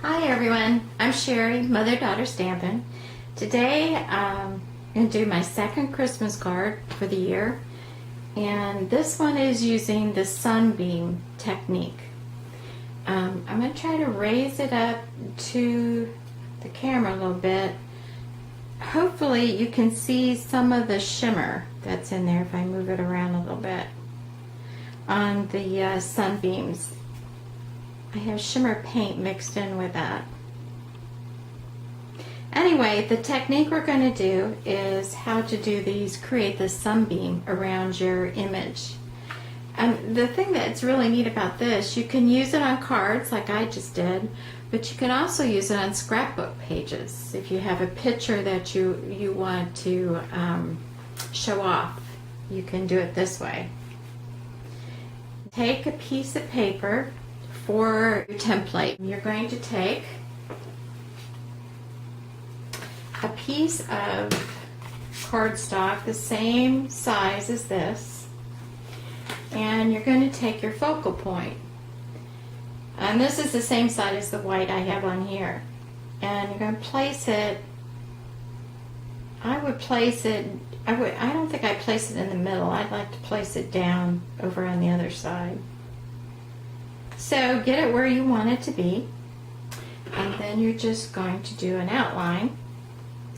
Hi everyone, I'm Sherry, Mother-Daughter Stampin'. Today I'm going to do my second Christmas card for the year, and this one is using the Sunbeam technique. I'm going to try to raise it up to the camera a little bit. Hopefully you can see some of the shimmer that's in there if I move it around a little bit on the Sunbeams. I have shimmer paint mixed in with that. Anyway, the technique we're going to do is how to do these, create the sunbeam around your image. The thing that's really neat about this, you can use it on cards like I just did, but you can also use it on scrapbook pages if you have a picture that you want to show off. You can do it this way. Take a piece of paper for your template. You're going to take a piece of cardstock the same size as this, and you're going to take your focal point, and this is the same size as the white I have on here, and you're going to place it. I don't think I place it in the middle. I'd like to place it down over on the other side. So get it where you want it to be, and then you're just going to do an outline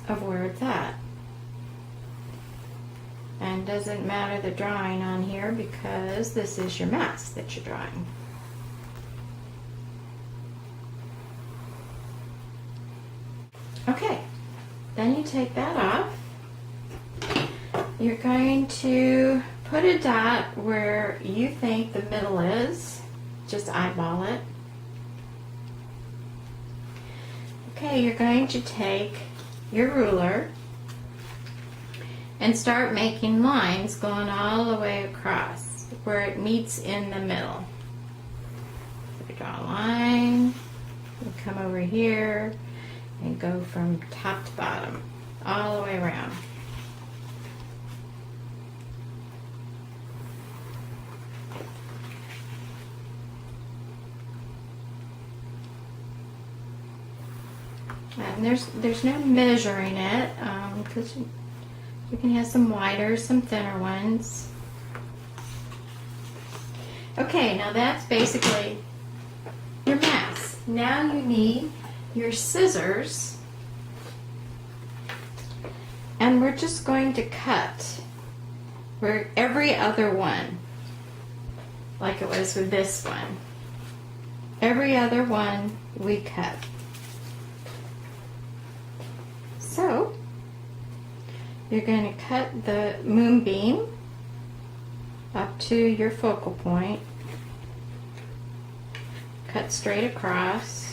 of where it's at. And doesn't matter the drawing on here because this is your mask that you're drawing. Okay, then you take that off. You're going to put a dot where you think the middle is. Just eyeball it. Okay, you're going to take your ruler and start making lines going all the way across where it meets in the middle. So you draw a line, you come over here and go from top to bottom all the way around. And there's no measuring it because you can have some wider, some thinner ones. Okay, now that's basically your mask. Now you need your scissors, and we're just going to cut where every other one, like it was with this one. Every other one we cut. So you're going to cut the moonbeam up to your focal point, cut straight across,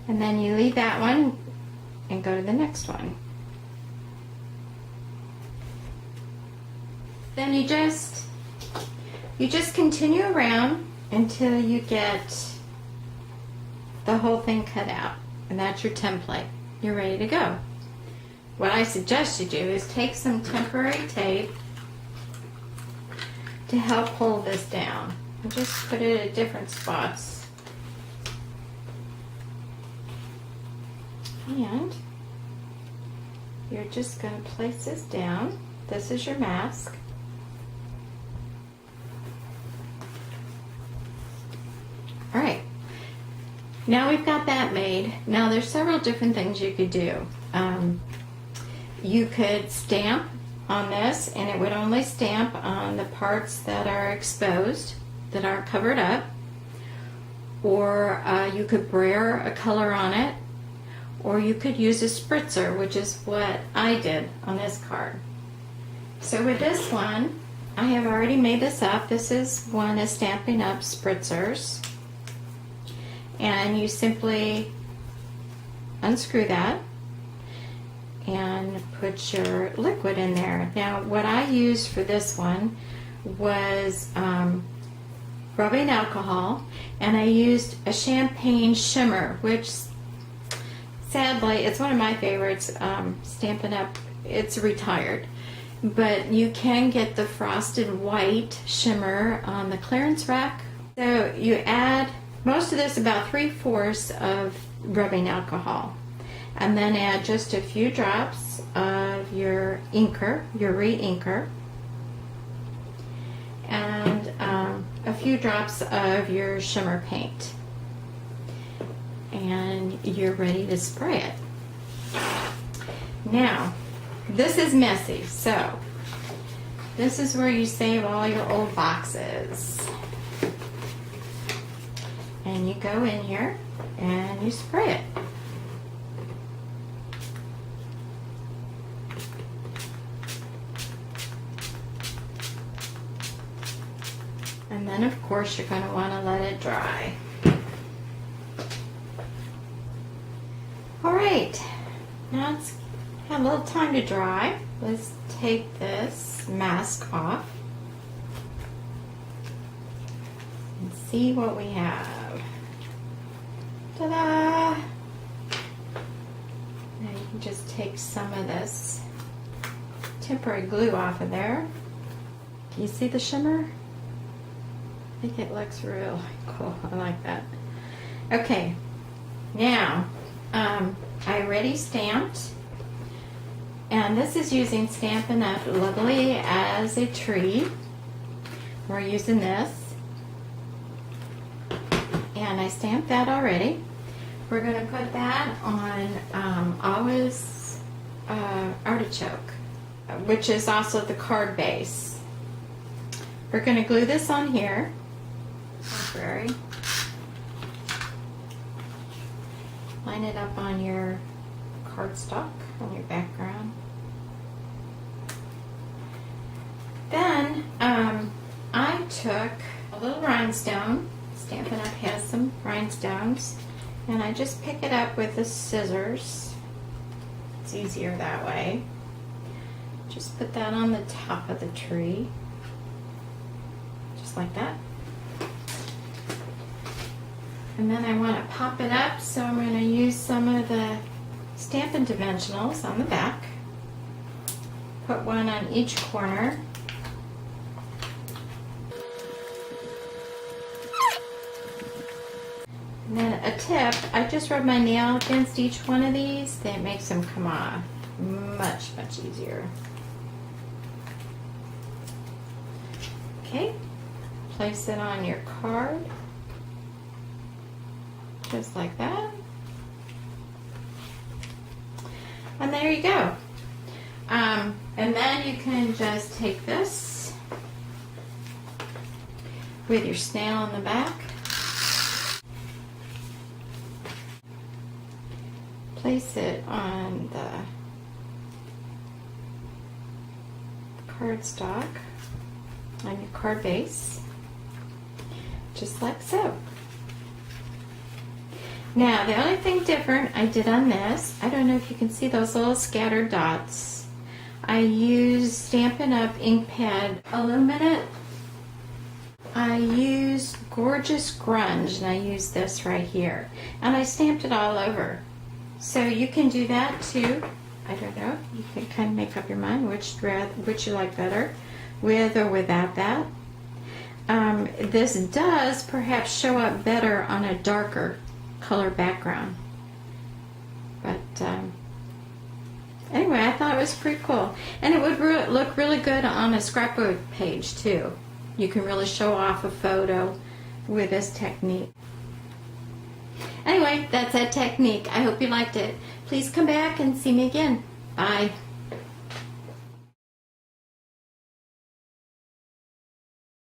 and then you leave that one and go to the next one. Then you just continue around until you get the whole thing cut out, and that's your template. You're ready to go. What I suggest you do is take some temporary tape to help hold this down, and just put it at different spots. And you're just going to place this down. This is your mask. All right, now we've got that made. Now there's several different things you could do. You could stamp on this, and it would only stamp on the parts that are exposed, that aren't covered up. Or you could brayer a color on it. Or you could use a spritzer, which is what I did on this card. So with this one, I have already made this up. This is one of Stampin Up spritzers. And you simply unscrew that and put your liquid in there. Now what I used for this one was rubbing alcohol, and I used a champagne shimmer, which sadly it's one of my favorites. Stampin' Up, it's retired, but you can get the frosted white shimmer on the clearance rack. So you add most of this, about 3/4 of rubbing alcohol, and then add just a few drops of your inker, your re-inker, and a few drops of your shimmer paint, and you're ready to spray it. Now, this is messy, so this is where you save all your old boxes. And you go in here and you spray it. And then of course you're going to want to let it dry. Alright, now it's had a little time to dry. Let's take this mask off and see what we have. Ta-da! Now you can just take some of this temporary glue off of there. Can you see the shimmer? I think it looks real cool. I like that. Okay, now I already stamped, and this is using Stampin' Up Lovely as a Tree. We're using this, and I stamped that already. We're going to put that on Always Artichoke, which is also the card base. We're going to glue this on here. Temporary. Line it up on your cardstock, on your background. Then I took a little rhinestone. Stampin' Up has some rhinestones, and I just pick it up with the scissors. It's easier that way. Just put that on the top of the tree, just like that. And then I want to pop it up, so I'm going to use some of the Stampin' Dimensionals on the back. Put one on each corner. And then a tip, I just rub my nail against each one of these. That makes them come off much, much easier. Okay, place it on your card. Just like that. And there you go. And then you can just take this with your snail on the back. Place it on the cardstock, on your card base, just like so. Now, the only thing different I did on this, I don't know if you can see those little scattered dots. I used Stampin' Up ink pad illuminate. I used Gorgeous Grunge, and I used this right here. And I stamped it all over. So you can do that too. I don't know. You can kind of make up your mind which you like better, with or without that. This does perhaps show up better on a darker color background, but anyway, I thought it was pretty cool, and it would look really good on a scrapbook page too. You can really show off a photo with this technique. Anyway, that's that technique. I hope you liked it. Please come back and see me again. Bye.